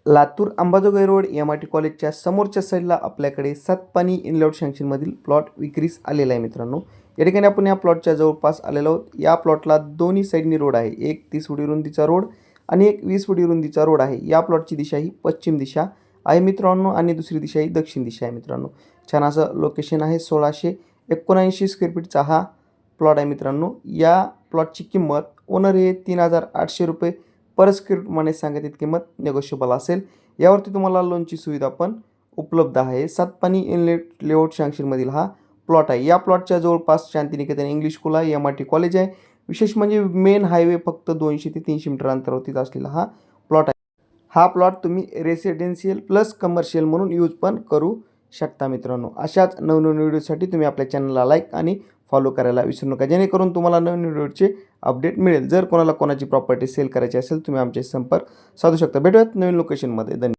Latur Ambajogai road MIT कॉलेजच्या समोरच्या साईडला आपल्याकडे सातपानी इनलेआउट सँक्शनमधील प्लॉट विक्रीस आलेला आहे मित्रांनो। या ठिकाणी आपण या प्लॉटच्या जवळपास आलेलो आहोत। या प्लॉटला दोन्ही साईडनी रोड आहे, एक 30 फुटी रुंदीचा रोड आणि एक 20 फुटी रुंदीचा रोड आहे। या प्लॉटची दिशा ही पश्चिम दिशा आहे मित्रांनो आणि दुसरी दिशा ही दक्षिण दिशा आहे मित्रांनो। छान असं लोकेशन आहे। 1679 स्क्वेअर फीटचा हा प्लॉट आहे मित्रांनो। या प्लॉटची किंमत ओनर हे 3800 रुपये पर स्क्वेअर फीटमध्ये सांगितली किंमत नेगोशिएबल असेल। यावरती तुम्हाला लोनची सुविधा पण उपलब्ध आहे। सातपानी इनलेट लेआउट सँक्शनमधील हा प्लॉट आहे। या प्लॉटच्या जवळपास शांतिनिकेतन इंग्लिश स्कूल आहे, MIT कॉलेज आहे। विशेष म्हणजे मेन हायवे फक्त 200 ते 300 मीटर अंतरावरती असलेला हा प्लॉट आहे। हा प्लॉट तुम्ही रेसिडेन्शियल प्लस कमर्शियल म्हणून यूज पण करू शकता मित्रांनो। अशाच नवनवीन व्हिडिओसाठी तुम्ही आपल्या चॅनलला लाईक आणि फॉलो करायला विसरू नका, जेणेकरून तुम्हाला नवीन व्हिडिओचे अपडेट मिळेल। जर कोणाला कोणाची प्रॉपर्टी सेल करायची असेल तुम्ही आमचे संपर्क साधू शकता। भेटूयात नवीन लोकेशनमध्ये। धन्यवाद।